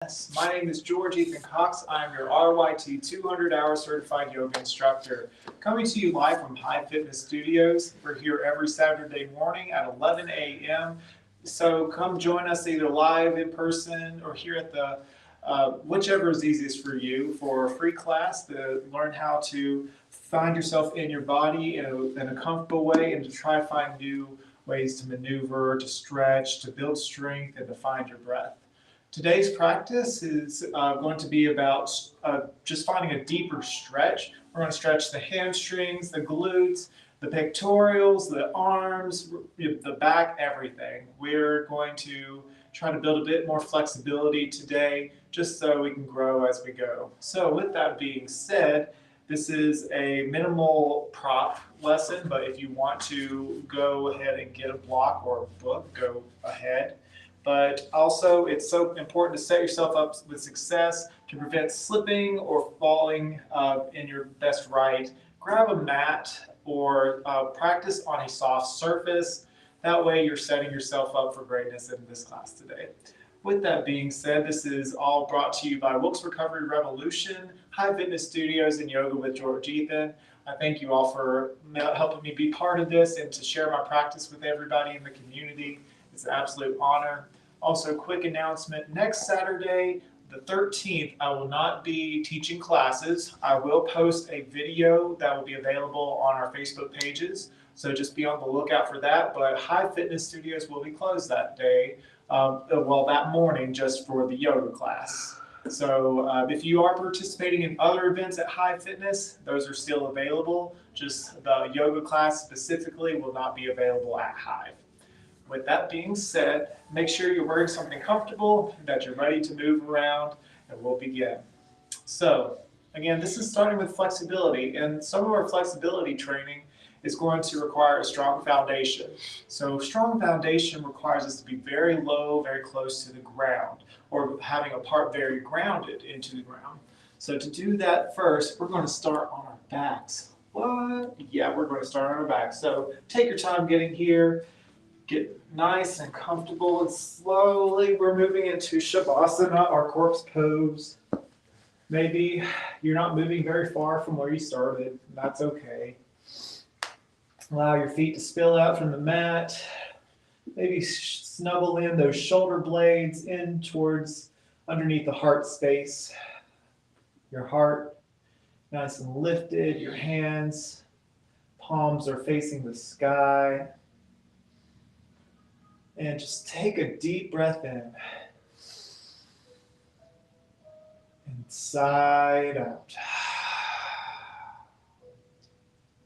Yes, my name is George Ethan Cox. I'm your RYT 200-hour certified yoga instructor. Coming to you live from Hive Fitness Studios. We're here every Saturday morning at 11 a.m. So come join us either live in person or here at the whichever is easiest for you for a free class to learn how to find yourself in your body in a comfortable way and to try to find new ways to maneuver, to stretch, to build strength, and to find your breath. Today's practice is going to be about just finding a deeper stretch. We're going to stretch the hamstrings, the glutes, the pectorals, the arms, the back, everything. We're going to try to build a bit more flexibility today just so we can grow as we go. So with that being said, this is a minimal prop lesson, but if you want to go ahead and get a block or a book, go ahead. But also, it's so important to set yourself up with success to prevent slipping or falling in your best right. Grab a mat or practice on a soft surface. That way, you're setting yourself up for greatness in this class today. With that being said, this is all brought to you by Wilkes Recovery Revolution, Hive Fitness Studios, and Yoga with George Ethan. I thank you all for helping me be part of this and to share my practice with everybody in the community. It's an absolute honor. Also, quick announcement, next Saturday, the 13th, I will not be teaching classes. I will post a video that will be available on our Facebook pages, so just be on the lookout for that. But Hive Fitness Studios will be closed that day, that morning, just for the yoga class. So if you are participating in other events at Hive Fitness, those are still available. Just the yoga class specifically will not be available at Hive. With that being said, make sure you're wearing something comfortable, that you're ready to move around, and we'll begin. So, again, this is starting with flexibility, and some of our flexibility training is going to require a strong foundation. So, strong foundation requires us to be very low, very close to the ground, or having a part very grounded into the ground. So, to do that first, we're going to start on our backs. What? Yeah, we're going to start on our backs. So, take your time getting here. Get nice and comfortable, and slowly we're moving into Shavasana, our corpse pose. Maybe you're not moving very far from where you started. That's okay. Allow your feet to spill out from the mat. Maybe snuggle in those shoulder blades in towards underneath the heart space. Your heart nice and lifted. Your hands, palms are facing the sky. And just take a deep breath in. And side out.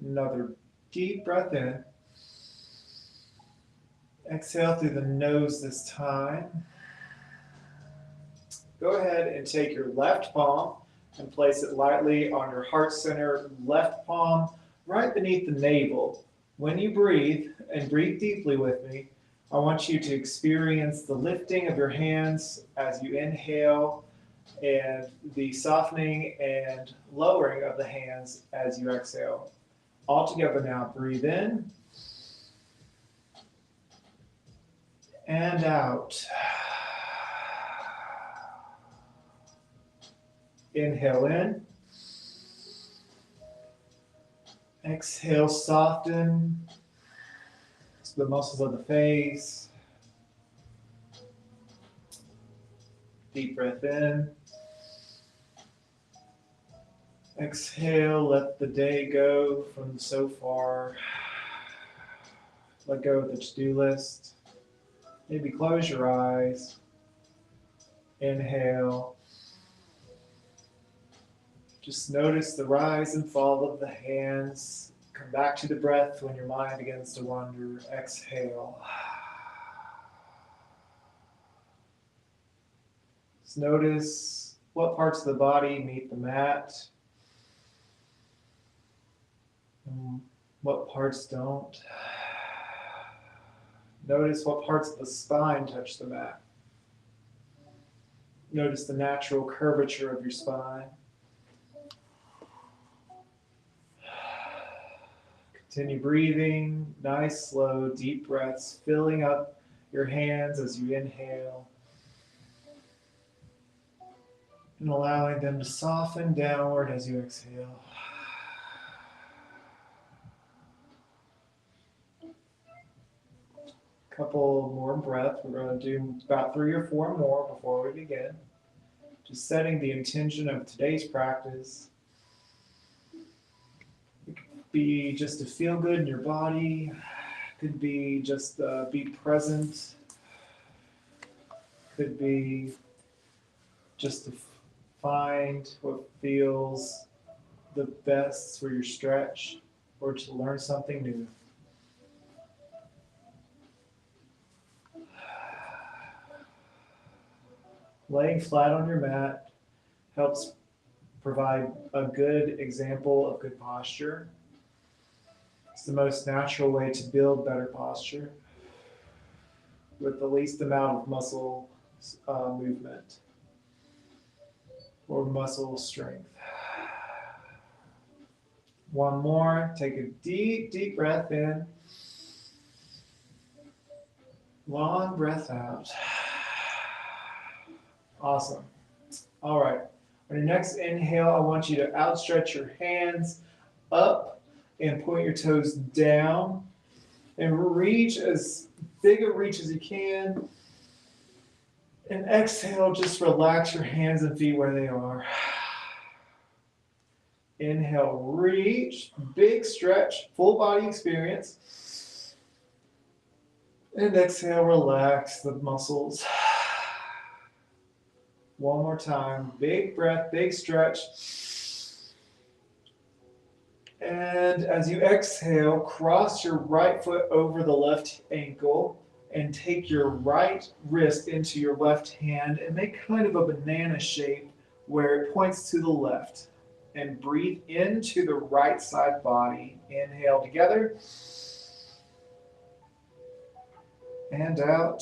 Another deep breath in. Exhale through the nose this time. Go ahead and take your left palm and place it lightly on your heart center left palm, right beneath the navel. When you breathe, and breathe deeply with me, I want you to experience the lifting of your hands as you inhale and the softening and lowering of the hands as you exhale. All together now, breathe in and out. Inhale in. Exhale, soften the muscles of the face. Deep breath in. Exhale, let the day go from so far. Let go of the to-do list. Maybe close your eyes. Inhale. Just notice the rise and fall of the hands. Come back to the breath when your mind begins to wander. Exhale. Just notice what parts of the body meet the mat and what parts don't. Notice what parts of the spine touch the mat. Notice the natural curvature of your spine. Continue breathing, nice, slow, deep breaths, filling up your hands as you inhale. And allowing them to soften downward as you exhale. Couple more breaths. We're going to do about 3 or 4 more before we begin. Just setting the intention of today's practice. It could be just to feel good in your body. It could be just be present. It could be just to find what feels the best for your stretch or to learn something new. Laying flat on your mat helps provide a good example of good posture. It's the most natural way to build better posture with the least amount of muscle movement or muscle strength. One more. Take a deep, deep breath in. Long breath out. Awesome. All right. On your next inhale, I want you to outstretch your hands up and point your toes down and reach as big a reach as you can. And exhale, just relax your hands and feet where they are. Inhale, reach, big stretch, full body experience. And exhale, relax the muscles. One more time, big breath, big stretch. And as you exhale, cross your right foot over the left ankle and take your right wrist into your left hand and make kind of a banana shape where it points to the left. And breathe into the right side body. Inhale together. And out.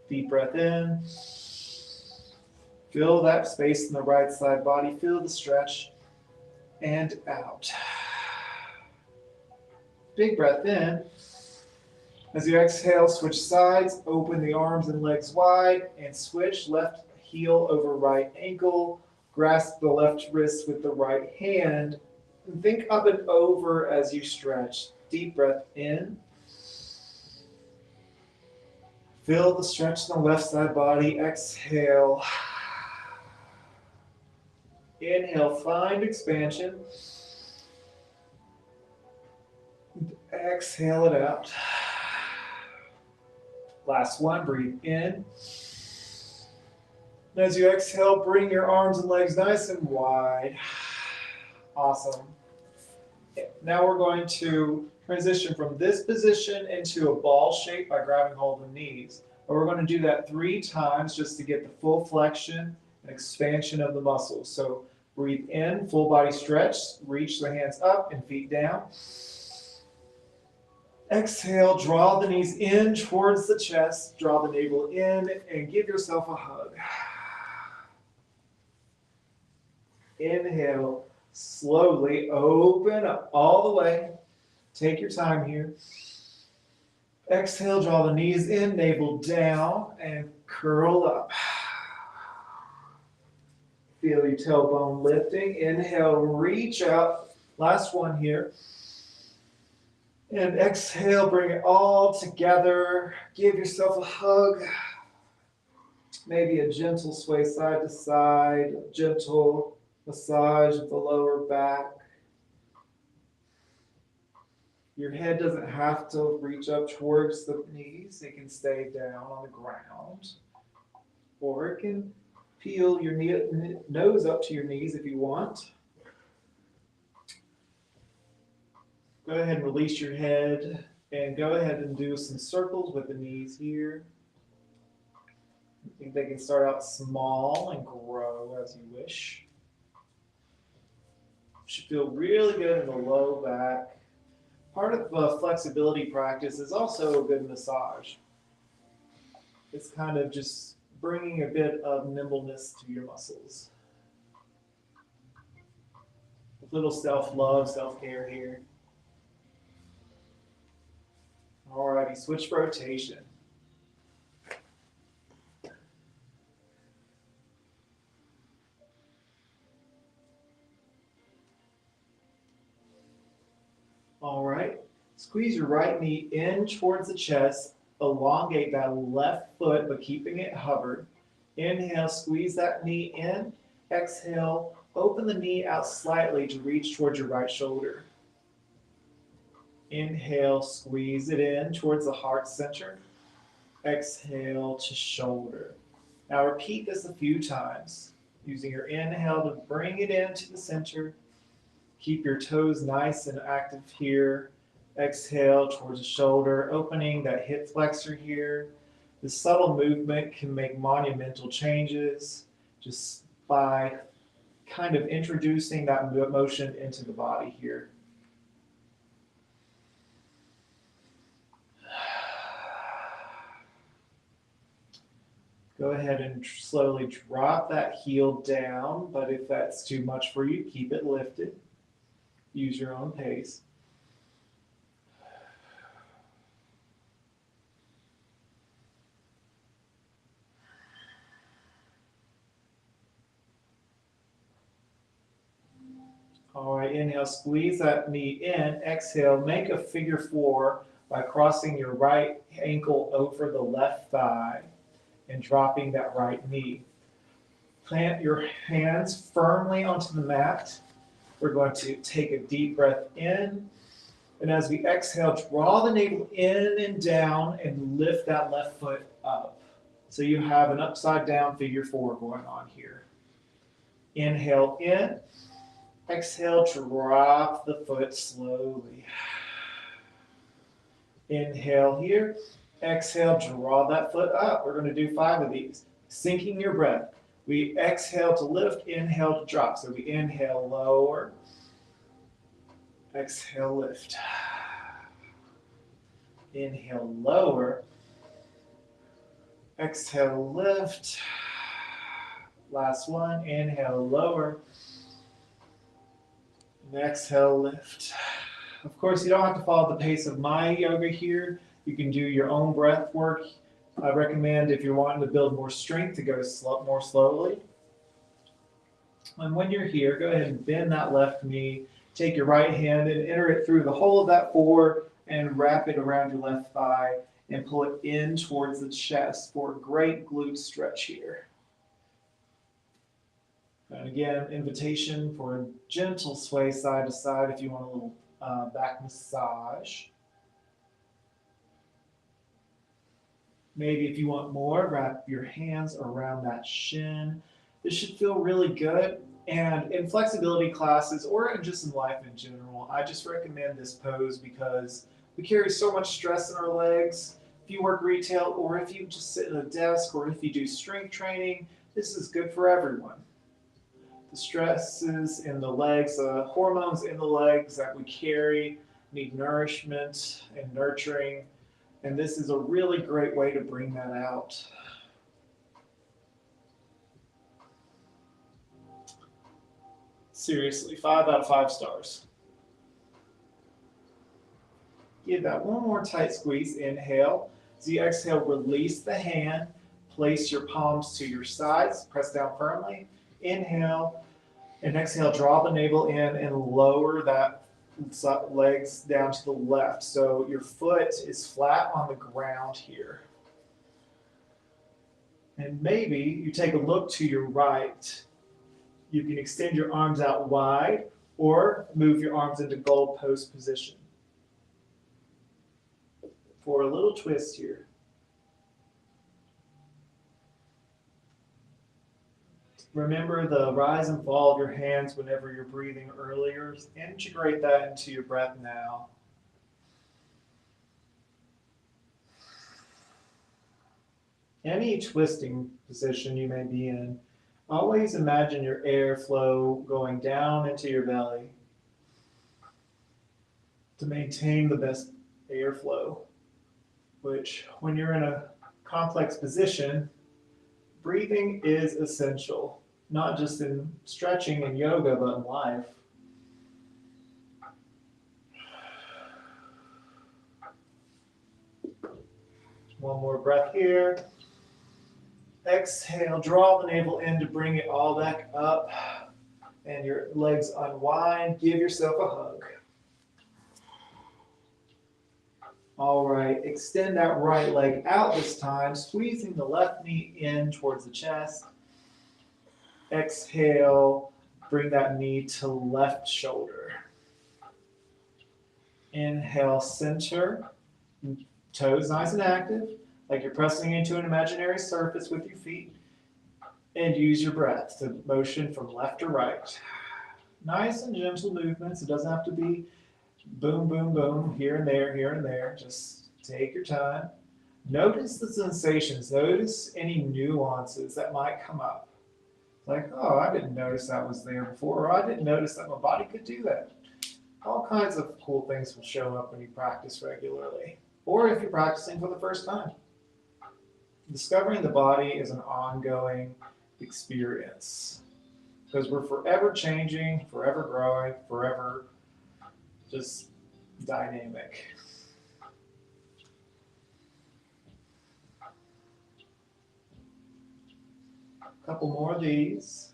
Deep breath in. Feel that space in the right side body. Feel the stretch. And out. Big breath in. As you exhale, switch sides. Open the arms and legs wide. And switch left heel over right ankle. Grasp the left wrist with the right hand. And think up and over as you stretch. Deep breath in. Feel the stretch in the left side body. Exhale. Inhale, find expansion. Exhale it out. Last one, breathe in. And as you exhale, bring your arms and legs nice and wide. Awesome. Now we're going to transition from this position into a ball shape by grabbing hold of the knees. But we're going to do that 3 times just to get the full flexion and expansion of the muscles. So breathe in, full body stretch, reach the hands up and feet down. Exhale, draw the knees in towards the chest, draw the navel in, and give yourself a hug. Inhale, slowly open up all the way. Take your time here. Exhale, draw the knees in, navel down, and curl up. Feel your tailbone lifting. Inhale, reach out. Last one here. And exhale, bring it all together. Give yourself a hug. Maybe a gentle sway side to side, gentle massage of the lower back. Your head doesn't have to reach up towards the knees. It can stay down on the ground. Or it can peel your nose up to your knees if you want. Go ahead and release your head and go ahead and do some circles with the knees here. I think they can start out small and grow as you wish. Should feel really good in the low back. Part of the flexibility practice is also a good massage. It's kind of just bringing a bit of nimbleness to your muscles. A little self-love, self-care here. Alrighty, switch rotation. Squeeze your right knee in towards the chest. Elongate that left foot, but keeping it hovered. Inhale, squeeze that knee in. Exhale, open the knee out slightly to reach towards your right shoulder. Inhale, squeeze it in towards the heart center. Exhale to shoulder. Now repeat this a few times, using your inhale to bring it into the center. Keep your toes nice and active here. Exhale towards the shoulder, opening that hip flexor here. This subtle movement can make monumental changes just by kind of introducing that motion into the body here. Go ahead and slowly drop that heel down, but if that's too much for you, keep it lifted. Use your own pace. All right, inhale, squeeze that knee in. Exhale, make a figure four by crossing your right ankle over the left thigh and dropping that right knee. Plant your hands firmly onto the mat. We're going to take a deep breath in. And as we exhale, draw the navel in and down and lift that left foot up. So you have an upside down figure four going on here. Inhale in. Exhale, drop the foot slowly. Inhale here. Exhale, draw that foot up. We're going to do 5 of these. Sinking your breath. We exhale to lift, inhale to drop. So we inhale, lower. Exhale, lift. Inhale, lower. Exhale, lift. Last one. Inhale, lower. And exhale, lift. Of course, you don't have to follow the pace of my yoga here. You can do your own breath work. I recommend if you're wanting to build more strength to go more slowly. And when you're here, go ahead and bend that left knee. Take your right hand and enter it through the hole of that four and wrap it around your left thigh and pull it in towards the chest for a great glute stretch here. And again, invitation for a gentle sway side to side if you want a little back massage. Maybe if you want more, wrap your hands around that shin. This should feel really good. And in flexibility classes or just in life in general, I just recommend this pose because we carry so much stress in our legs. If you work retail or if you just sit at a desk or if you do strength training, this is good for everyone. The stresses in the legs, the hormones in the legs that we carry need nourishment and nurturing. And this is a really great way to bring that out. Seriously, 5 out of 5 stars. Give that one more tight squeeze. Inhale. As you exhale, release the hand. Place your palms to your sides. Press down firmly. Inhale. And exhale, draw the navel in and lower that legs down to the left. So your foot is flat on the ground here. And maybe you take a look to your right. You can extend your arms out wide or move your arms into goal post position. For a little twist here. Remember the rise and fall of your hands whenever you're breathing earlier. Integrate that into your breath now. Any twisting position you may be in, always imagine your airflow going down into your belly to maintain the best airflow, which when you're in a complex position, breathing is essential. Not just in stretching and yoga, but in life. One more breath here. Exhale, draw the navel in to bring it all back up. And your legs unwind. Give yourself a hug. All right, extend that right leg out this time, squeezing the left knee in towards the chest. Exhale, bring that knee to left shoulder. Inhale, center, toes nice and active, like you're pressing into an imaginary surface with your feet. And use your breath to motion from left to right. Nice and gentle movements. It doesn't have to be boom, boom, boom, here and there, here and there. Just take your time. Notice the sensations. Notice any nuances that might come up. Like, oh, I didn't notice that was there before, or I didn't notice that my body could do that. All kinds of cool things will show up when you practice regularly, or if you're practicing for the first time. Discovering the body is an ongoing experience because we're forever changing, forever growing, forever just dynamic. A couple more of these.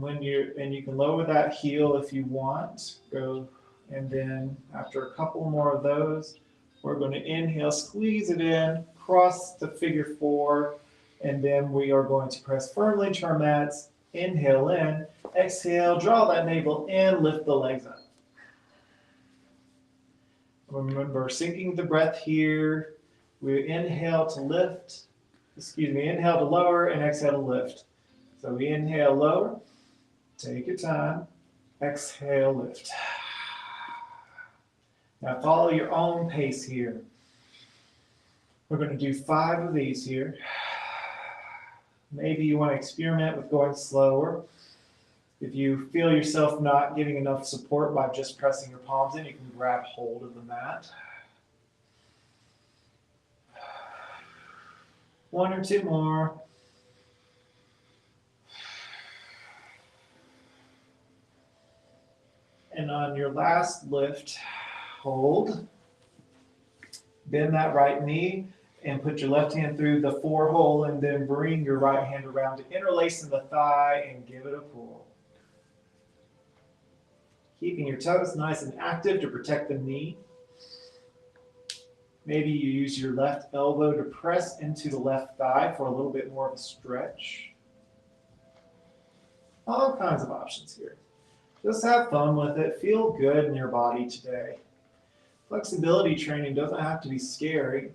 And you can lower that heel if you want. Go, and then after a couple more of those, we're going to inhale, squeeze it in, cross to figure four, and then we are going to press firmly to our mats. Inhale in, exhale, draw that navel in, lift the legs up. Remember, syncing the breath here. We inhale to lift, inhale to lower, and exhale to lift. So we inhale, lower, take your time, exhale, lift. Now follow your own pace here. We're going to do 5 of these here. Maybe you want to experiment with going slower. If you feel yourself not getting enough support by just pressing your palms in, you can grab hold of the mat. 1 or 2 more. And on your last lift, hold. Bend that right knee and put your left hand through the 4 hole and then bring your right hand around to interlace in the thigh and give it a pull. Keeping your toes nice and active to protect the knee. Maybe you use your left elbow to press into the left thigh for a little bit more of a stretch. All kinds of options here. Just have fun with it. Feel good in your body today. Flexibility training doesn't have to be scary,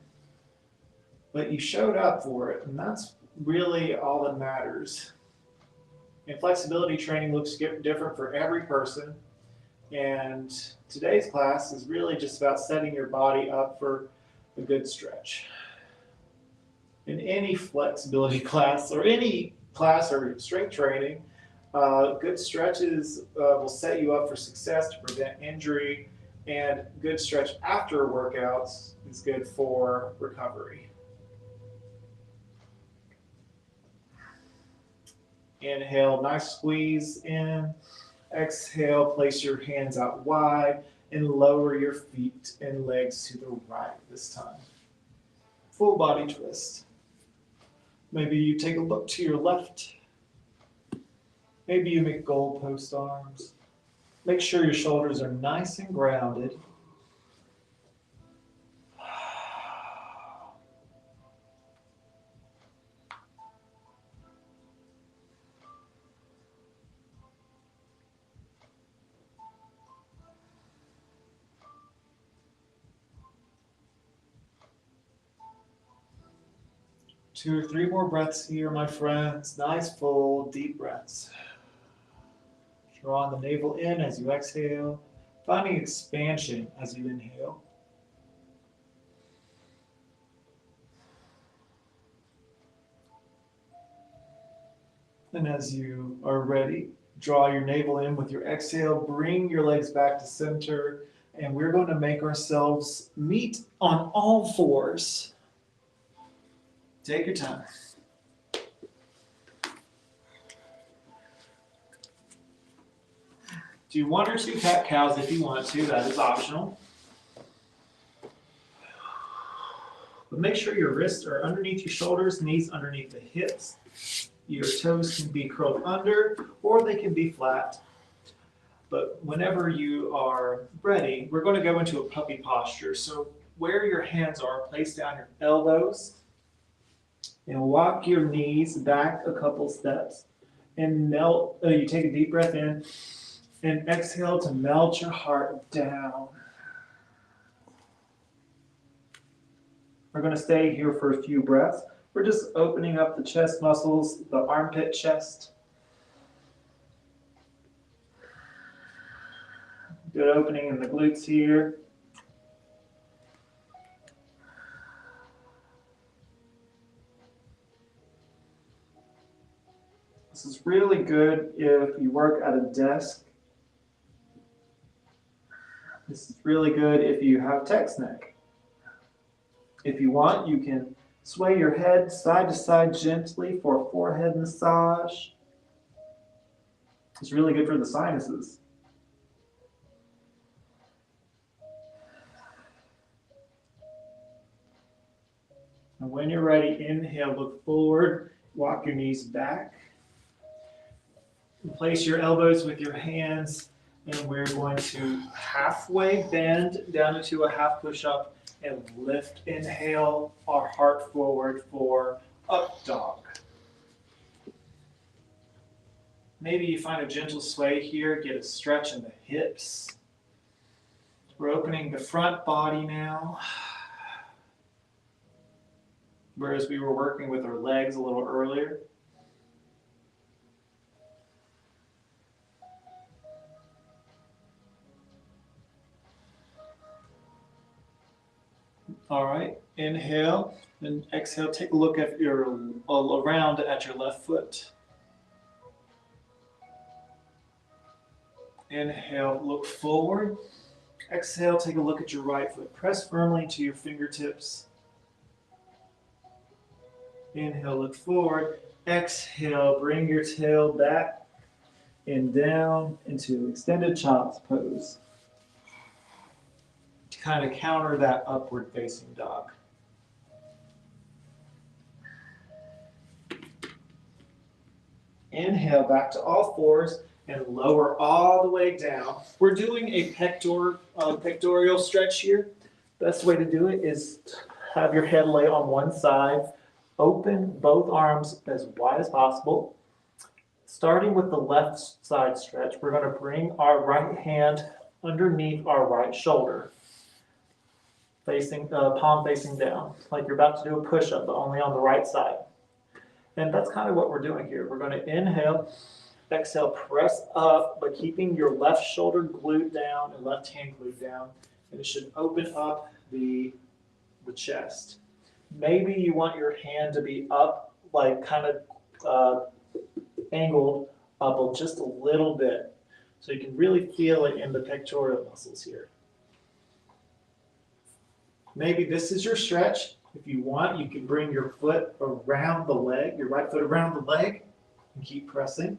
but you showed up for it, and that's really all that matters. And flexibility training looks different for every person, and today's class is really just about setting your body up for a good stretch. In any flexibility class or any class or strength training, good stretches will set you up for success to prevent injury, and good stretch after workouts is good for recovery. Inhale, nice squeeze in. Exhale, place your hands out wide and lower your feet and legs to the right this time. Full body twist. Maybe you take a look to your left. Maybe you make goalpost arms. Make sure your shoulders are nice and grounded. Two or three more breaths here, my friends. Nice, full, deep breaths. Drawing the navel in as you exhale, finding expansion as you inhale. And as you are ready, draw your navel in with your exhale, bring your legs back to center, and we're going to make ourselves meet on all fours. Take your time. Do 1 or 2 cat cows if you want to, that is optional. But make sure your wrists are underneath your shoulders, knees underneath the hips. Your toes can be curled under or they can be flat. But whenever you are ready, we're going to go into a puppy posture. So where your hands are, place down your elbows and walk your knees back a couple steps. And melt, you take a deep breath in and exhale to melt your heart down. We're going to stay here for a few breaths. We're just opening up the chest muscles, the armpit chest. Good opening in the glutes here. This is really good if you work at a desk. This is really good if you have text neck. If you want, you can sway your head side to side gently for a forehead massage. It's really good for the sinuses. And when you're ready, inhale, look forward, walk your knees back. Place your elbows with your hands, and we're going to halfway bend down into a half push-up and lift. Inhale our heart forward for up dog. Maybe you find a gentle sway here, get a stretch in the hips. We're opening the front body now. Whereas we were working with our legs a little earlier. All right, inhale and exhale. Take a look at around at your left foot. Inhale, look forward. Exhale, take a look at your right foot. Press firmly into your fingertips. Inhale, look forward. Exhale, bring your tail back and down into extended child's pose. To kind of counter that upward facing dog. Inhale back to all fours and lower all the way down. We're doing a pectoral stretch here. Best way to do it is have your head lay on one side. Open both arms as wide as possible. Starting with the left side stretch, we're going to bring our right hand underneath our right shoulder, palm facing down, like you're about to do a push-up, but only on the right side. And that's kind of what we're doing here. We're going to inhale, exhale, press up, but keeping your left shoulder glute down and left hand glute down, and it should open up the chest. Maybe you want your hand to be up, like kind of angled up just a little bit. So you can really feel it in the pectoral muscles here. Maybe this is your stretch. If you want, you can bring your foot around the leg, your right foot around the leg, and keep pressing.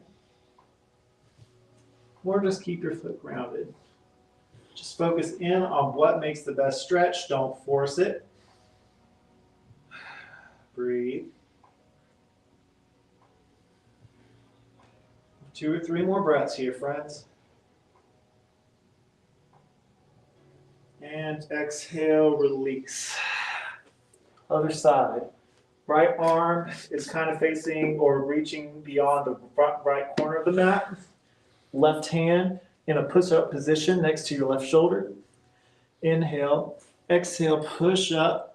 Or just keep your foot grounded. Just focus in on what makes the best stretch. Don't force it. Breathe. 2 or 3 more breaths here, friends. And exhale, release. Other side. Right arm is kind of facing or reaching beyond the front right corner of the mat. Left hand in a push-up position next to your left shoulder. Inhale. Exhale, push up.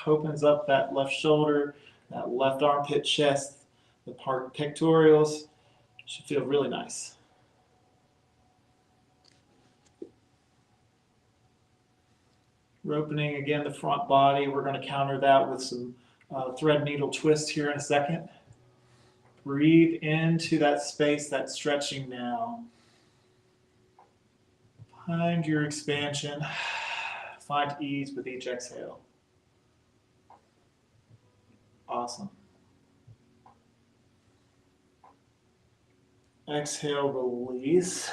Opens up that left shoulder, that left armpit chest, the pectorals. Should feel really nice. We're opening again the front body. We're going to counter that with some thread needle twist here in a second. Breathe into that space, that stretching now. Find your expansion. Find ease with each exhale. Awesome. Exhale, release.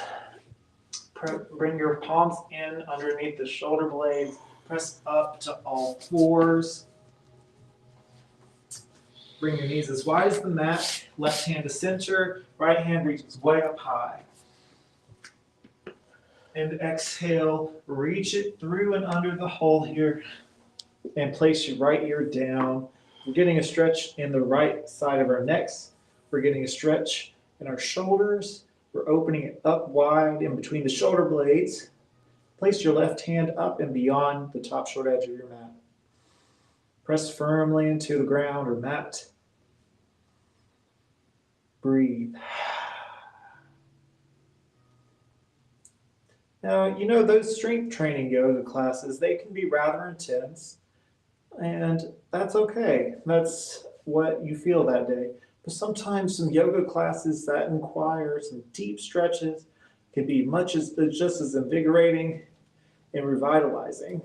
Bring your palms in underneath the shoulder blades. Press up to all fours. Bring your knees as wide as the mat. Left hand to center. Right hand reaches way up high. And exhale, reach it through and under the hole here and place your right ear down. We're getting a stretch in the right side of our necks. We're getting a stretch in our shoulders. We're opening it up wide in between the shoulder blades. Place your left hand up and beyond the top short edge of your mat. Press firmly into the ground or mat. Breathe. Now, you know, those strength training yoga classes, they can be rather intense, and that's okay. That's what you feel that day. But sometimes some yoga classes that require some deep stretches can be just as invigorating and revitalizing.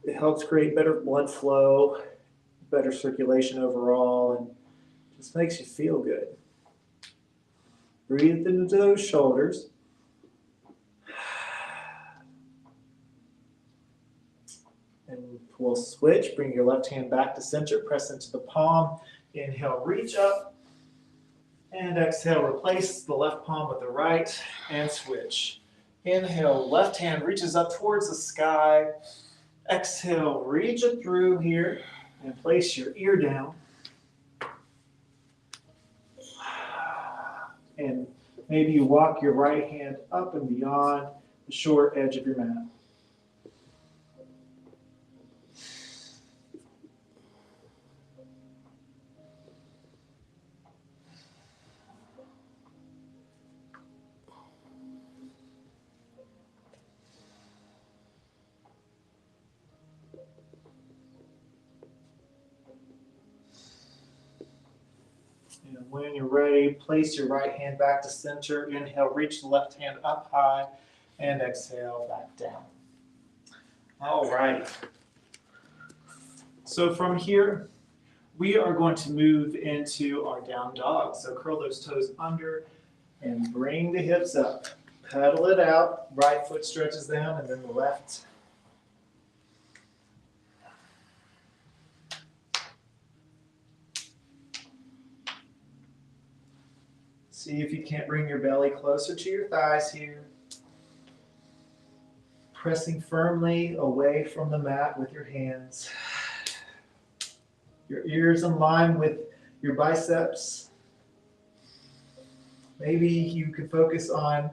It helps create better blood flow, better circulation overall, and just makes you feel good. Breathe into those shoulders. And we'll switch. Bring your left hand back to center. Press into the palm. Inhale, reach up. And exhale, replace the left palm with the right and switch. Inhale, left hand reaches up towards the sky. Exhale, reach it through here and place your ear down. And maybe you walk your right hand up and beyond the short edge of your mat. And when you're ready, place your right hand back to center. Inhale, reach the left hand up high, and exhale, back down. All right. So from here, we are going to move into our down dog. So curl those toes under and bring the hips up. Pedal it out. Right foot stretches down, and then the left. See if you can't bring your belly closer to your thighs here. Pressing firmly away from the mat with your hands. Your ears in line with your biceps. Maybe you could focus on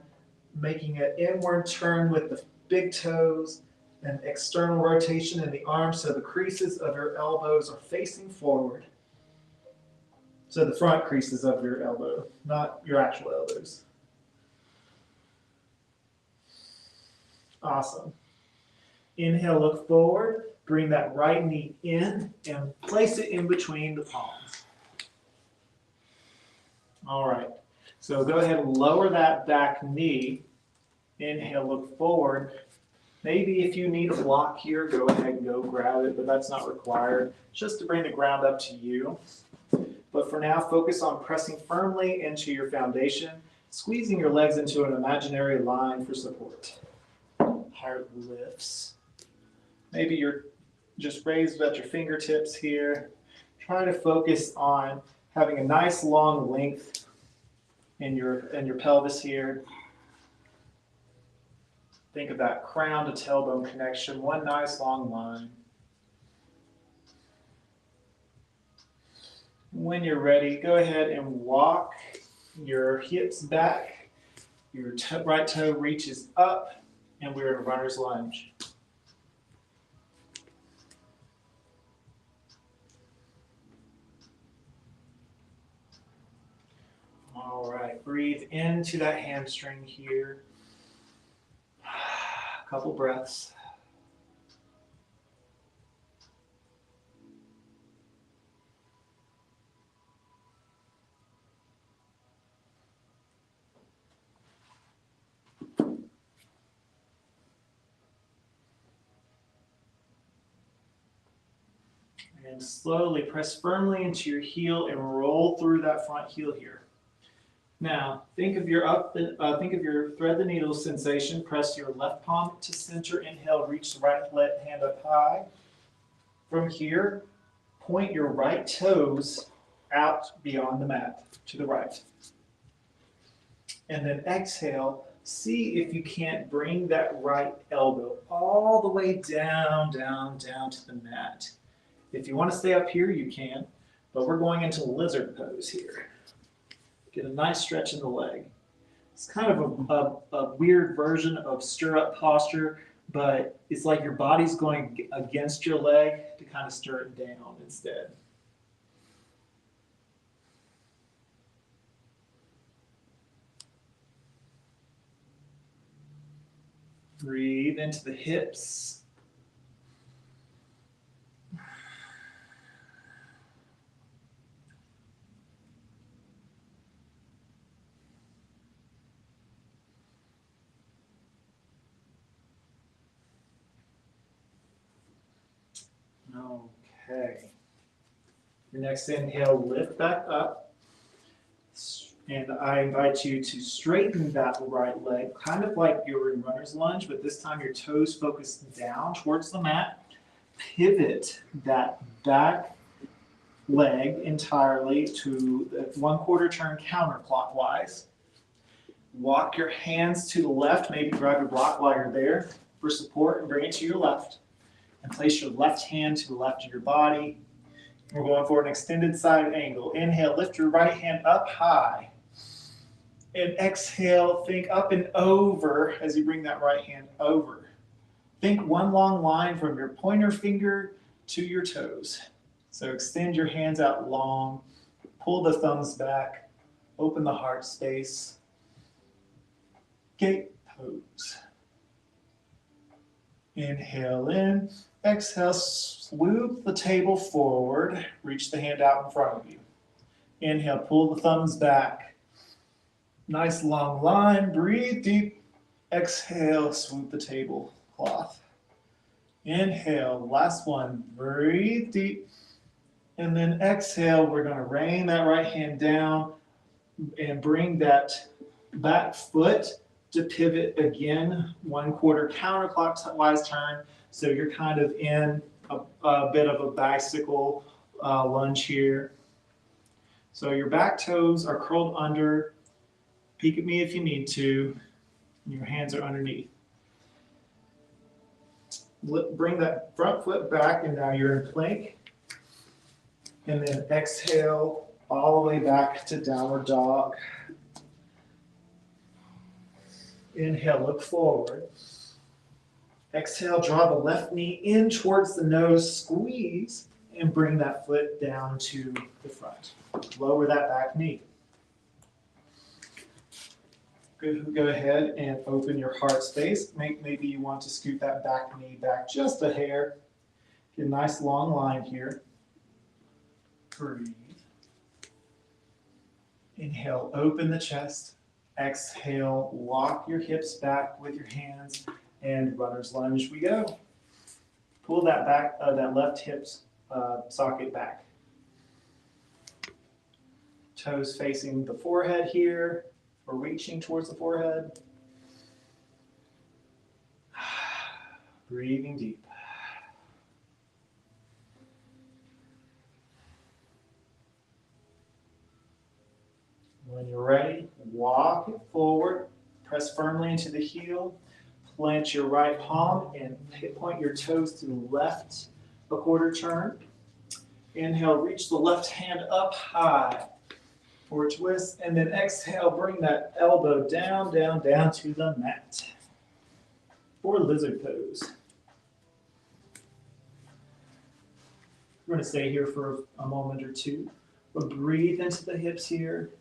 making an inward turn with the big toes and external rotation in the arms so the creases of your elbows are facing forward. So the front creases of your elbow, not your actual elbows. Awesome. Inhale, look forward. Bring that right knee in and place it in between the palms. All right. So go ahead and lower that back knee. Inhale, look forward. Maybe if you need a block here, go ahead and go grab it, but that's not required. Just to bring the ground up to you. But for now, focus on pressing firmly into your foundation, squeezing your legs into an imaginary line for support. Heart lifts. Maybe you're just raised at your fingertips here. Try to focus on having a nice long length in your pelvis here. Think of that crown to tailbone connection, one nice long line. When you're ready, go ahead and walk your hips back. Your right toe reaches up, and we're in a runner's lunge. All right, breathe into that hamstring here. A couple breaths. And slowly press firmly into your heel and roll through that front heel here. Now, think of your thread the needle sensation. Press your left palm to center. Inhale, reach the right hand up high. From here, point your right toes out beyond the mat to the right. And then exhale, see if you can't bring that right elbow all the way down, down, down to the mat. If you want to stay up here, you can, but we're going into lizard pose here. Get a nice stretch in the leg. It's kind of a weird version of stir-up posture, but it's like your body's going against your leg to kind of stir it down instead. Breathe into the hips. Okay. Your next inhale, lift back up. And I invite you to straighten that right leg, kind of like you're in runner's lunge, but this time your toes focus down towards the mat. Pivot that back leg entirely to the 1/4 turn counterclockwise. Walk your hands to the left, maybe grab your block while you're there for support and bring it to your left. And place your left hand to the left of your body. We're going for an extended side angle. Inhale, lift your right hand up high. And exhale, think up and over as you bring that right hand over. Think one long line from your pointer finger to your toes. So extend your hands out long, pull the thumbs back, open the heart space. Gate pose. Inhale in, exhale, swoop the table forward, reach the hand out in front of you. Inhale, pull the thumbs back. Nice long line, breathe deep. Exhale, swoop the tablecloth. Inhale, last one, breathe deep. And then exhale, we're gonna rain that right hand down and bring that back foot to pivot again, 1/4 counterclockwise turn. So you're kind of in a bit of a bicycle lunge here. So your back toes are curled under. Peek at me if you need to. Your hands are underneath. Bring that front foot back, and now you're in plank. And then exhale all the way back to downward dog. Inhale, look forward. Exhale, draw the left knee in towards the nose, squeeze, and bring that foot down to the front. Lower that back knee. Go ahead and open your heart space. Maybe you want to scoot that back knee back just a hair. Get a nice long line here. Breathe. Inhale, open the chest. Exhale, walk your hips back with your hands, and runner's lunge we go. Pull that back, that left hip socket back. Toes facing the forehead here, or reaching towards the forehead. Breathing deep. When you're ready, walk it forward, press firmly into the heel, plant your right palm and point your toes to the left, a 1/4 turn. Inhale, reach the left hand up high for a twist, and then exhale, bring that elbow down, down, down to the mat for lizard pose. We're going to stay here for a moment or two, but breathe into the hips here.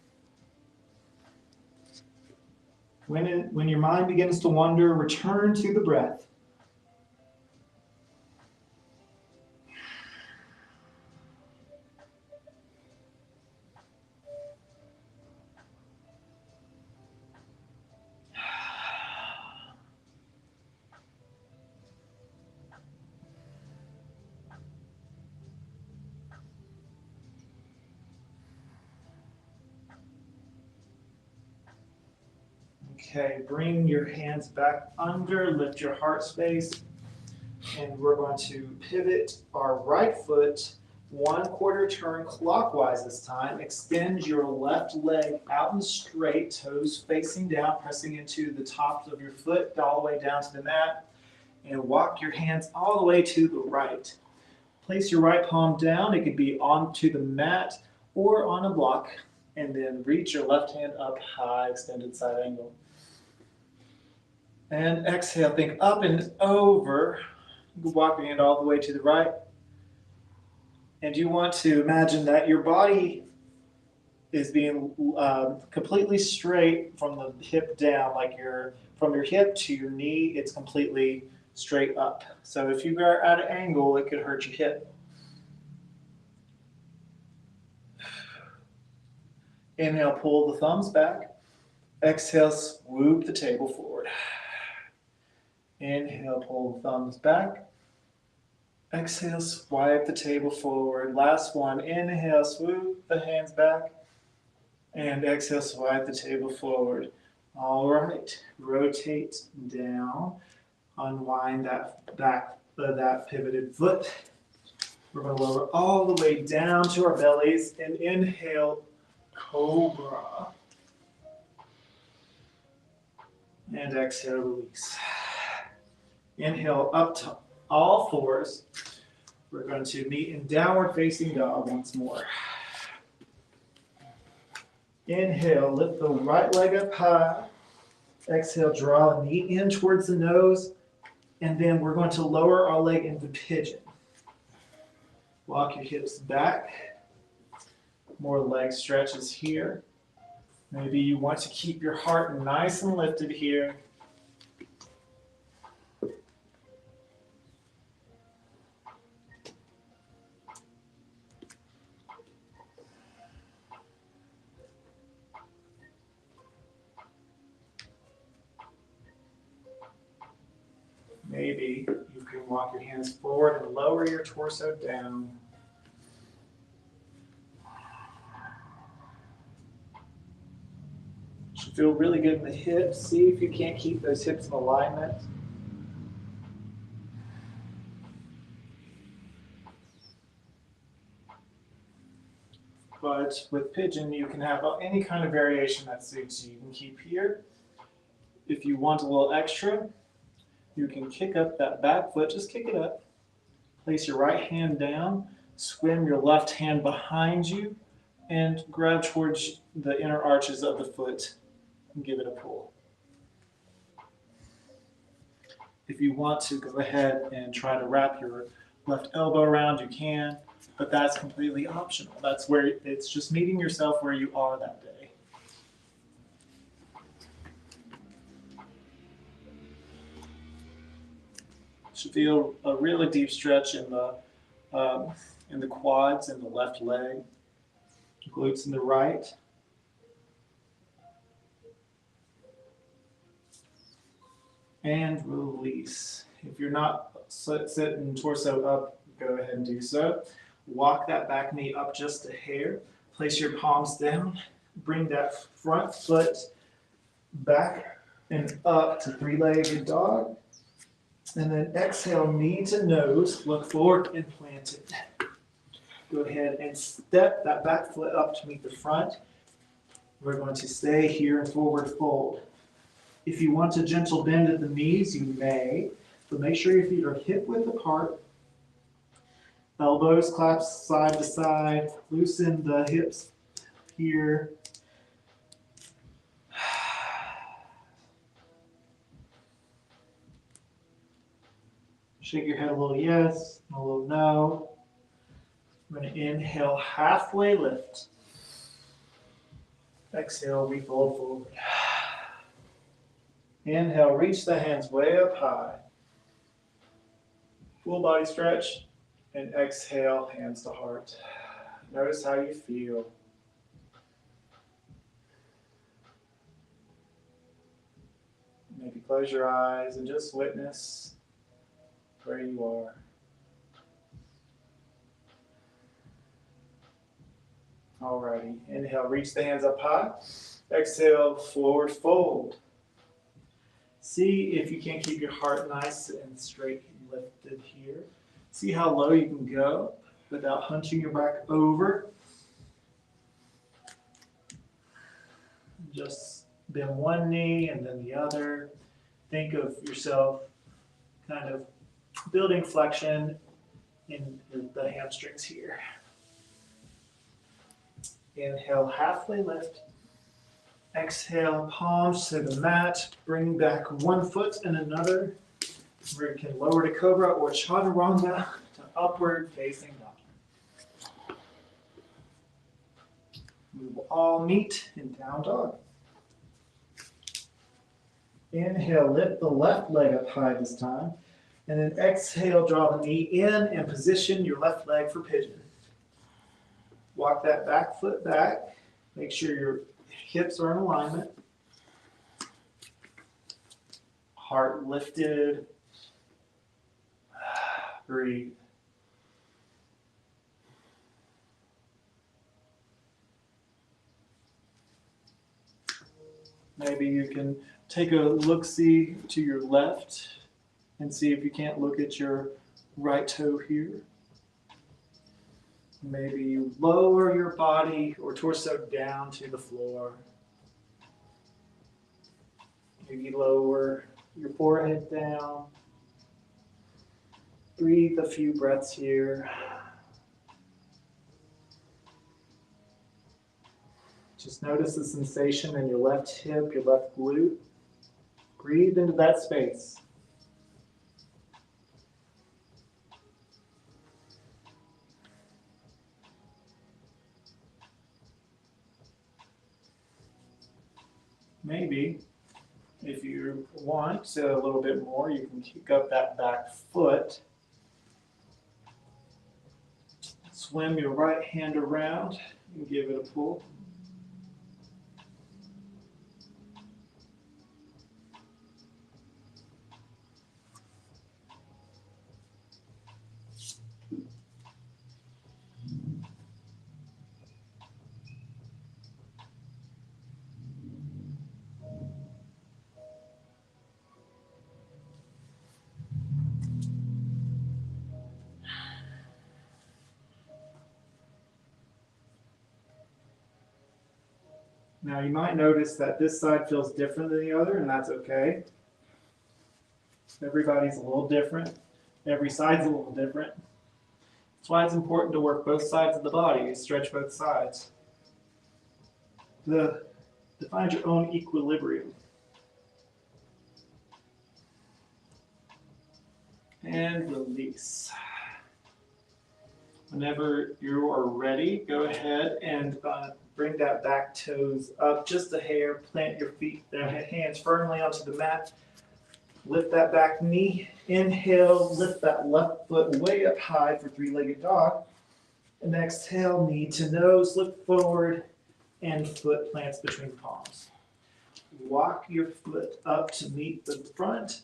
When your mind begins to wander, return to the breath. Okay, bring your hands back under, lift your heart space, and we're going to pivot our right foot 1/4 turn clockwise this time. Extend your left leg out and straight, toes facing down, pressing into the tops of your foot all the way down to the mat. And walk your hands all the way to the right. Place your right palm down. It could be onto the mat or on a block. And then reach your left hand up high, extended side angle. And exhale, think up and over. You can walk your hand all the way to the right. And you want to imagine that your body is being completely straight from the hip down, like from your hip to your knee, it's completely straight up. So if you are at an angle, it could hurt your hip. Inhale, pull the thumbs back. Exhale, swoop the table forward. Inhale, pull the thumbs back. Exhale, swipe the table forward. Last one. Inhale, swoop the hands back. And exhale, swipe the table forward. All right. Rotate down. Unwind that back, that pivoted foot. We're going to lower all the way down to our bellies and inhale, cobra. And exhale, release. Inhale up to all fours. We're going to meet in downward facing dog once more. Inhale, lift the right leg up high. Exhale, draw the knee in towards the nose. And then we're going to lower our leg into pigeon. Walk your hips back. More leg stretches here. Maybe you want to keep your heart nice and lifted here. Maybe you can walk your hands forward and lower your torso down. Should feel really good in the hips. See if you can't keep those hips in alignment. But with pigeon, you can have any kind of variation that suits you. You can keep here. If you want a little extra, you can kick up that back foot, just kick it up. Place your right hand down, swim your left hand behind you, and grab towards the inner arches of the foot and give it a pull. If you want to go ahead and try to wrap your left elbow around, you can, but that's completely optional. That's where it's just meeting yourself where you are that day. Should feel a really deep stretch in the quads in the left leg, glutes in the right. And release. If you're not sitting torso up, go ahead and do so. Walk that back knee up just a hair. Place your palms down. Bring that front foot back and up to three-legged dog. And then exhale, knee to nose, look forward and plant it. Go ahead and step that back foot up to meet the front. We're going to stay here in forward fold. If you want a gentle bend at the knees, you may, but make sure your feet are hip width apart. Elbows clap side to side. Loosen the hips here. Shake your head a little yes, and a little no. I'm going to inhale, halfway lift. Exhale, we fold forward. Inhale, reach the hands way up high. Full body stretch. And exhale, hands to heart. Notice how you feel. Maybe close your eyes and just witness where you are. Alrighty, inhale, reach the hands up high. Exhale, forward fold. See if you can keep your heart nice and straight and lifted here. See how low you can go. without hunching your back over. Just bend one knee and then the other. Think of yourself kind of building flexion in the hamstrings here. Inhale, halfway lift. Exhale, palms to the mat. Bring back one foot and another. Where you can lower to cobra or chaturanga to upward facing dog. We will all meet in down dog. Inhale, lift the left leg up high this time. And then exhale, draw the knee in and position your left leg for pigeon. Walk that back foot back. Make sure your hips are in alignment. Heart lifted. Breathe. Maybe you can take a look-see to your left and see if you can't look at your right toe here. Maybe you lower your body or torso down to the floor. Maybe lower your forehead down. Breathe a few breaths here. Just notice the sensation in your left hip, your left glute. Breathe into that space. Maybe, if you want a little bit more, you can kick up that back foot. Swim your right hand around and give it a pull. Now you might notice that this side feels different than the other, and that's okay. Everybody's a little different. Every side's a little different. That's why it's important to work both sides of the body, stretch both sides. To find your own equilibrium. And release. Whenever you are ready, go ahead and bring that back toes up just a hair. Plant your feet, hands firmly onto the mat. Lift that back knee. Inhale, lift that left foot way up high for three-legged dog. And exhale, knee to nose, look forward, and foot plants between palms. Walk your foot up to meet the front,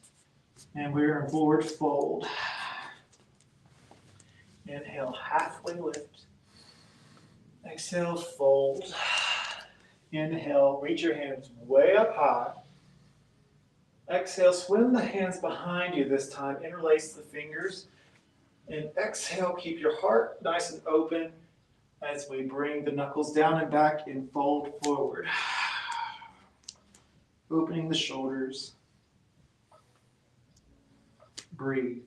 and we're in forward fold. Inhale, halfway lift. Exhale, fold. Inhale, reach your hands way up high. Exhale, swim the hands behind you this time. Interlace the fingers. And exhale, keep your heart nice and open as we bring the knuckles down and back and fold forward. Opening the shoulders. Breathe.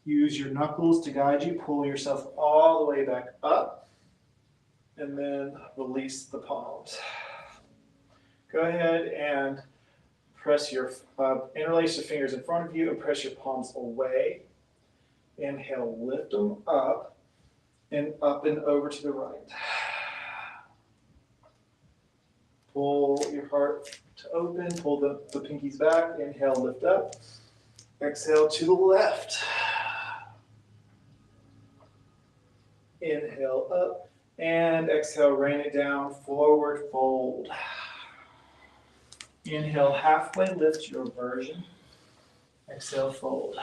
Use your knuckles to guide you. Pull yourself all the way back up. And then release the palms. Go ahead and press your, interlace your fingers in front of you and press your palms away. Inhale, lift them up and over to the right. Pull your heart to open, pull the pinkies back. Inhale, lift up. Exhale to the left. Inhale up and exhale, rain it down, forward fold. Inhale, halfway lift your version. Exhale, fold.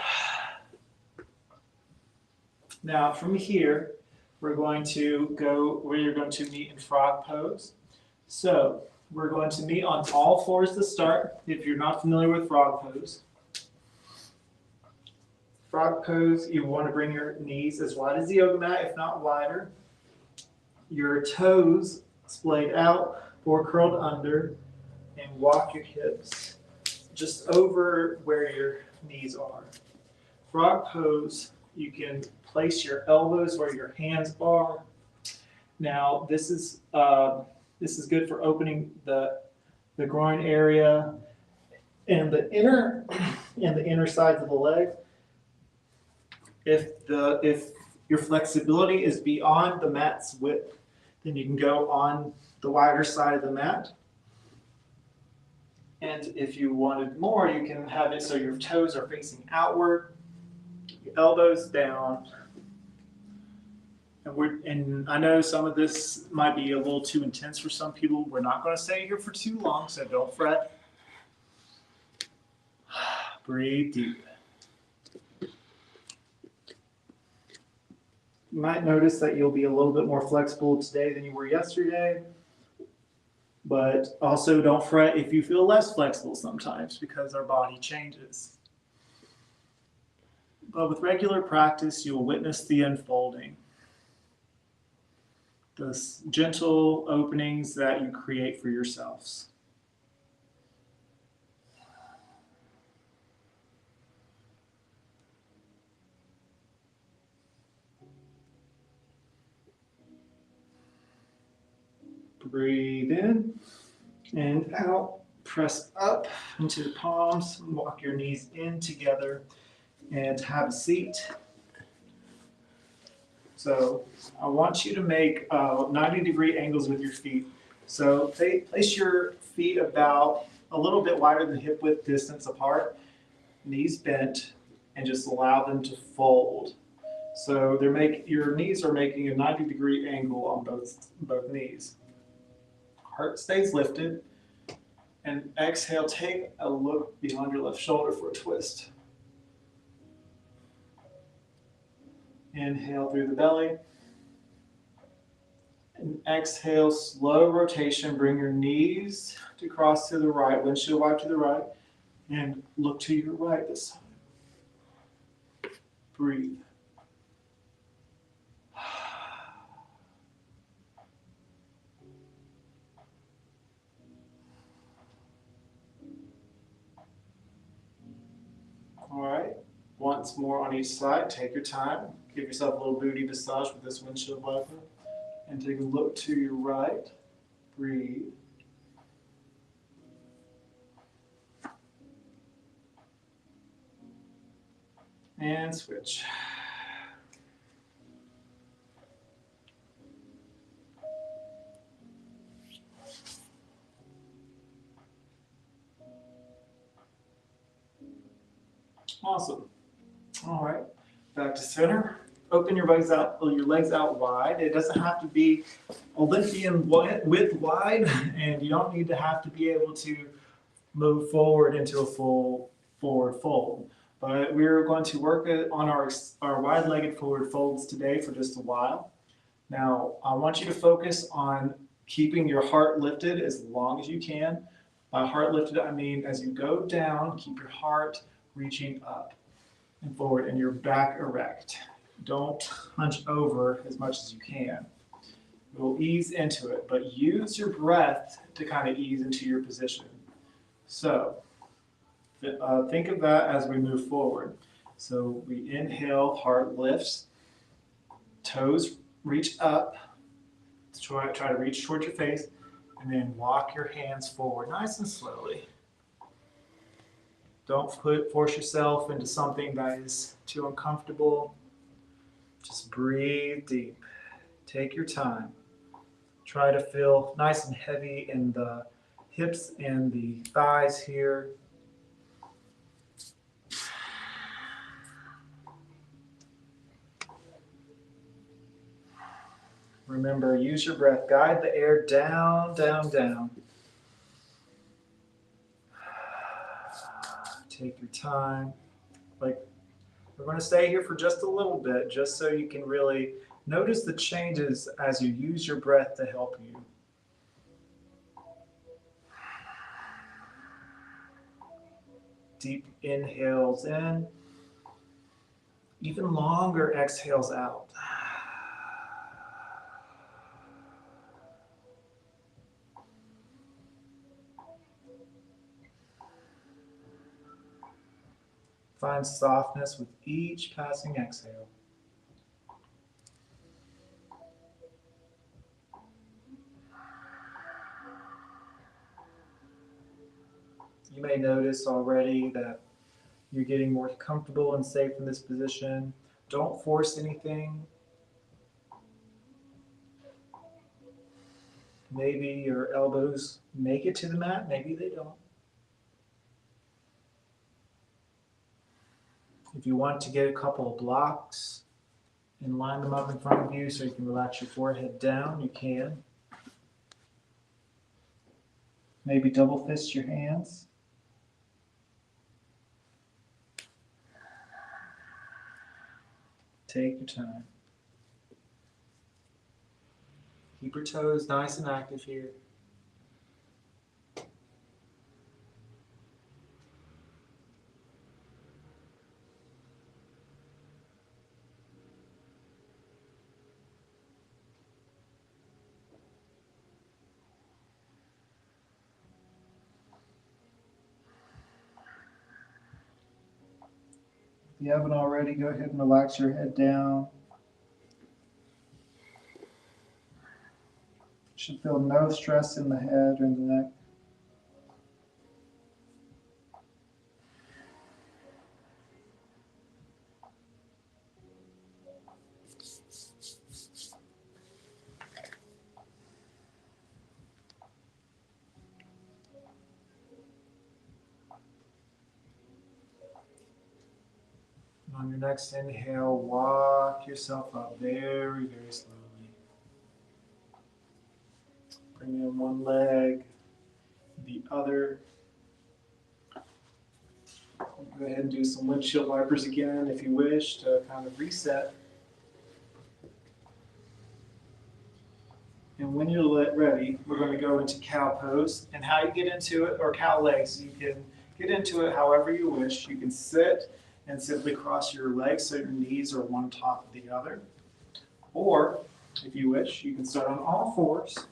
Now from here, we're going to go where you're going to meet in frog pose. So we're going to meet on all fours to start, if you're not familiar with frog pose. Frog pose, you want to bring your knees as wide as the yoga mat, if not wider. Your toes splayed out or curled under, and walk your hips just over where your knees are. Frog pose, you can place your elbows where your hands are. Now, this is good for opening the groin area and the inner sides of the leg. If your flexibility is beyond the mat's width, then you can go on the wider side of the mat. And if you wanted more, you can have it so your toes are facing outward, your elbows down. And I know some of this might be a little too intense for some people. We're not going to stay here for too long, so don't fret. Breathe deep. You might notice that you'll be a little bit more flexible today than you were yesterday. But also don't fret if you feel less flexible sometimes, because our body changes. But with regular practice, you'll witness the unfolding. The gentle openings that you create for yourselves. Breathe in and out. Press up into the palms. Walk your knees in together and have a seat. So I want you to make 90-degree angles with your feet. So place your feet about a little bit wider than hip width distance apart, knees bent, and just allow them to fold. So your knees are making a 90-degree angle on both knees. Heart stays lifted. And exhale, take a look behind your left shoulder for a twist. Inhale through the belly. And exhale, slow rotation. Bring your knees to cross to the right, windshield wipe to the right, and look to your right this time. Breathe. All right, once more on each side, take your time. Give yourself a little booty massage with this windshield wiper. And take a look to your right. Breathe. And switch. Awesome. All right, back to center. Open your legs out wide. It doesn't have to be Olympian width wide, and you don't need to have to be able to move forward into a full forward fold. But we're going to work on our wide-legged forward folds today for just a while. Now, I want you to focus on keeping your heart lifted as long as you can. By heart lifted, I mean as you go down, keep your heart reaching up and forward and your back erect. Don't hunch over as much as you can. We'll ease into it, but use your breath to kind of ease into your position. So think of that as we move forward. So we inhale, heart lifts, toes reach up, try to reach towards your face, and then walk your hands forward nice and slowly. Don't force yourself into something that is too uncomfortable. Just breathe deep. Take your time. Try to feel nice and heavy in the hips and the thighs here. Remember, use your breath. Guide the air down, down, down. Take your time. We're going to stay here for just a little bit, just so you can really notice the changes as you use your breath to help you. Deep inhales in. Even longer exhales out. Find softness with each passing exhale. You may notice already that you're getting more comfortable and safe in this position. Don't force anything. Maybe your elbows make it to the mat, maybe they don't. If you want to get a couple of blocks and line them up in front of you so you can relax your forehead down, you can. Maybe double fist your hands. Take your time. Keep your toes nice and active here. If you haven't already, go ahead and relax your head down. You should feel no stress in the head or in the neck. On your next inhale, walk yourself up very, very slowly. Bring in one leg, the other. Go ahead and do some windshield wipers again if you wish to kind of reset. And when you're ready, we're going to go into cow pose. And how you get into it, or cow legs, you can get into it however you wish. You can sit and simply cross your legs so your knees are one top of the other. Or, if you wish, you can start on all fours.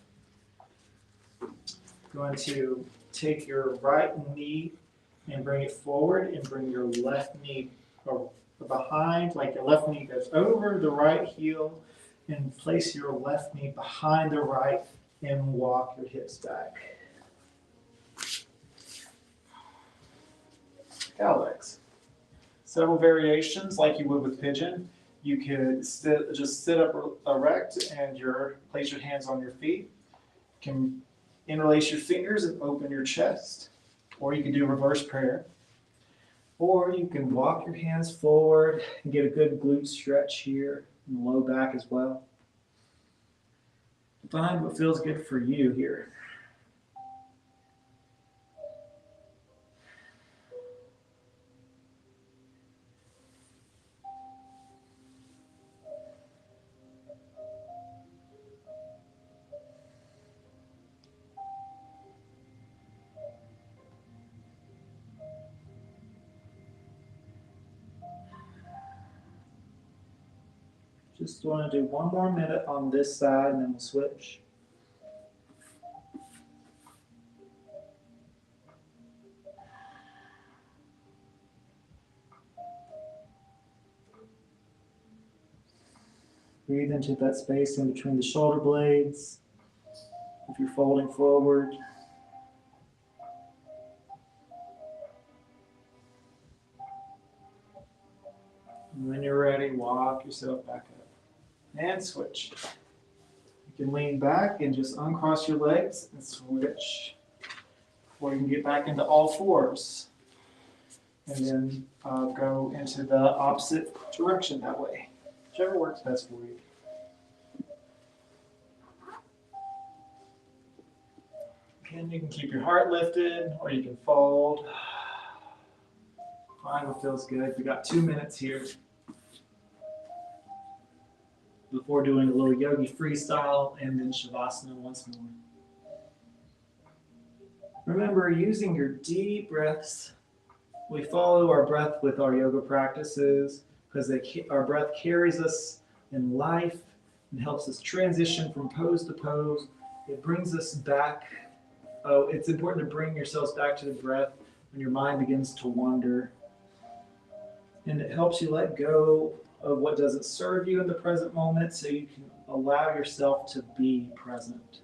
Going to take your right knee and bring it forward and bring your left knee behind, like your left knee goes over the right heel, and place your left knee behind the right and walk your hips back. Cow legs. Several variations like you would with pigeon. You could just sit up erect and place your hands on your feet. You can interlace your fingers and open your chest. Or you can do reverse prayer. Or you can walk your hands forward and get a good glute stretch here in the low back as well. Find what feels good for you here. Just want to do one more minute on this side and then we'll switch. Breathe into that space in between the shoulder blades. If you're folding forward. And when you're ready, walk yourself back up. And switch. You can lean back and just uncross your legs and switch. Or you can get back into all fours. And then go into the opposite direction that way. Whichever works best for you. Again, you can keep your heart lifted or you can fold. Find what feels good. We got 2 minutes here before doing a little yogi freestyle and then shavasana once more. Remember, using your deep breaths, we follow our breath with our yoga practices, because our breath carries us in life and helps us transition from pose to pose. It brings us back. Oh, it's important to bring yourselves back to the breath when your mind begins to wander. And it helps you let go of what doesn't serve you in the present moment so you can allow yourself to be present.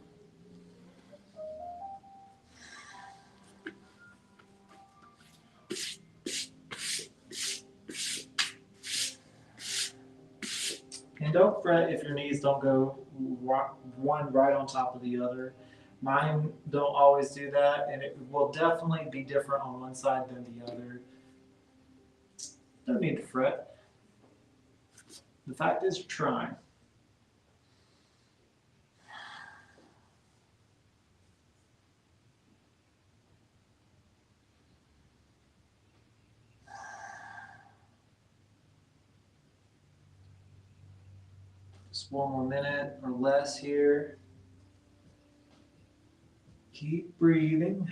And don't fret if your knees don't go one right on top of the other. Mine don't always do that, and it will definitely be different on one side than the other. Don't need to fret. The fact is, you're trying. Just one more minute or less here. Keep breathing.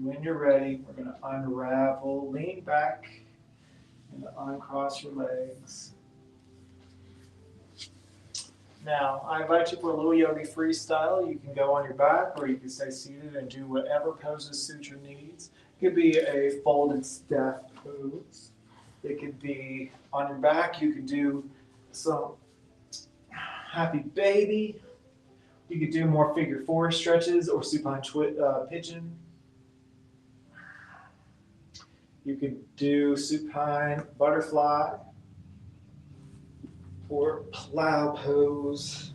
When you're ready, we're going to unravel, lean back, and uncross your legs. Now, I invite you for a little yogi freestyle. You can go on your back or you can stay seated and do whatever poses suit your needs. It could be a folded staff pose. It could be on your back. You could do some happy baby. You could do more figure four stretches or supine pigeon. You could do supine butterfly or plow pose,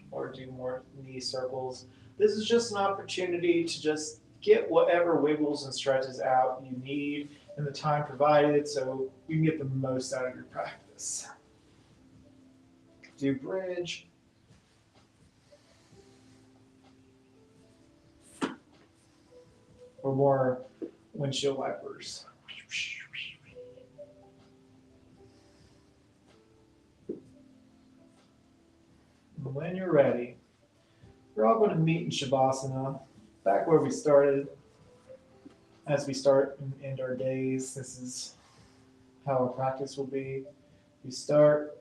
or do more knee circles. This is just an opportunity to just get whatever wiggles and stretches out you need in the time provided so you can get the most out of your practice. Do bridge. Or more windshield wipers. When you're ready, we're all going to meet in Shavasana, back where we started. As we start and end our days, this is how our practice will be. We start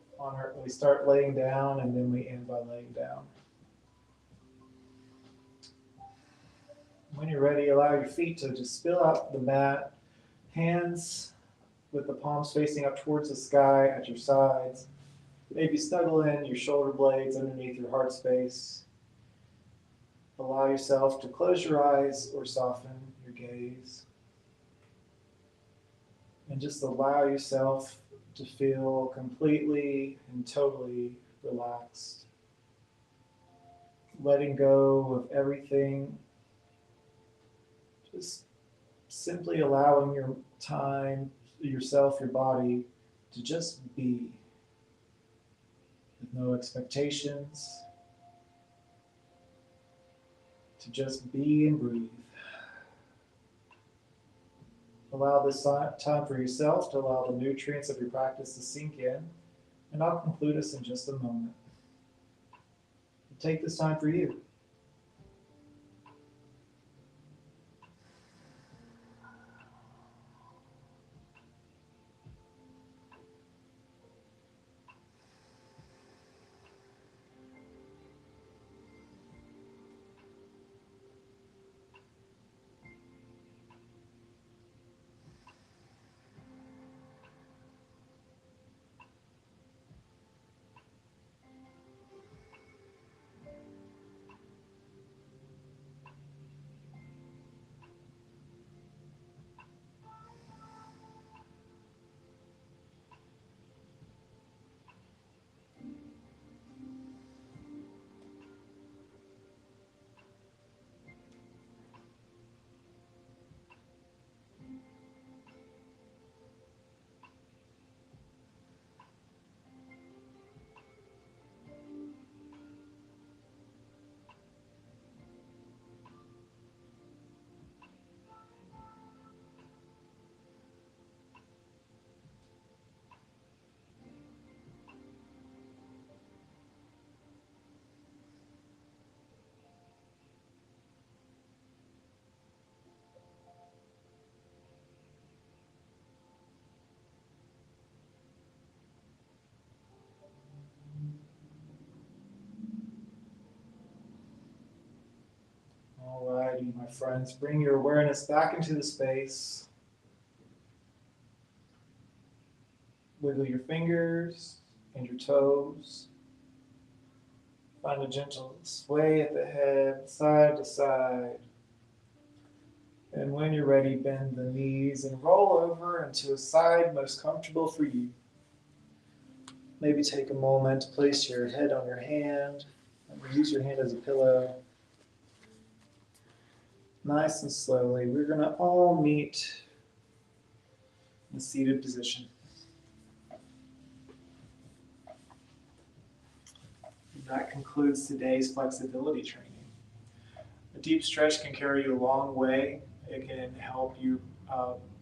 laying down, and then we end by laying down. When you're ready, allow your feet to just spill out the mat, hands with the palms facing up towards the sky at your sides. Maybe snuggle in your shoulder blades underneath your heart space. Allow yourself to close your eyes or soften your gaze. And just allow yourself to feel completely and totally relaxed. Letting go of everything. Just simply allowing your time, yourself, your body to just be. With no expectations. To just be and breathe. Allow this time for yourself to allow the nutrients of your practice to sink in, and I'll conclude us in just a moment. Take this time for you. my friends. Bring your awareness back into the space. Wiggle your fingers and your toes. Find a gentle sway at the head, side to side. And when you're ready, bend the knees and roll over into a side most comfortable for you. Maybe take a moment to place your head on your hand and use your hand as a pillow. Nice and slowly, we're going to all meet in the seated position. That concludes today's flexibility training. A deep stretch can carry you a long way. It can help you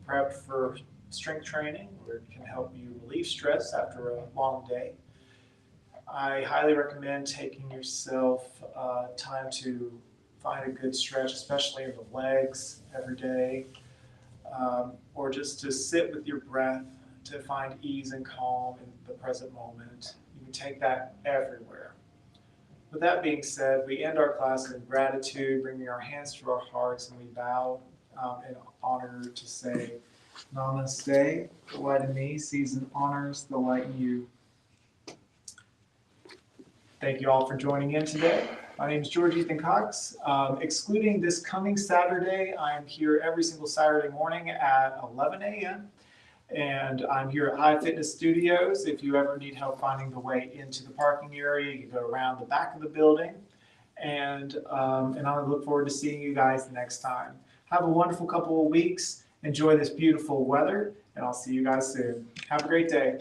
prep for strength training, or it can help you relieve stress after a long day. I highly recommend taking yourself time to find a good stretch, especially in the legs every day, or just to sit with your breath to find ease and calm in the present moment. You can take that everywhere. With that being said, we end our class in gratitude, bringing our hands to our hearts, and we bow in honor to say, Namaste, the light in me sees and honors the light in you. Thank you all for joining in today. My name is George Ethan Cox. Excluding this coming Saturday, I am here every single Saturday morning at 11 a.m. And I'm here at Hive Fitness Studios. If you ever need help finding the way into the parking area, you can go around the back of the building. And I look forward to seeing you guys next time. Have a wonderful couple of weeks. Enjoy this beautiful weather, and I'll see you guys soon. Have a great day.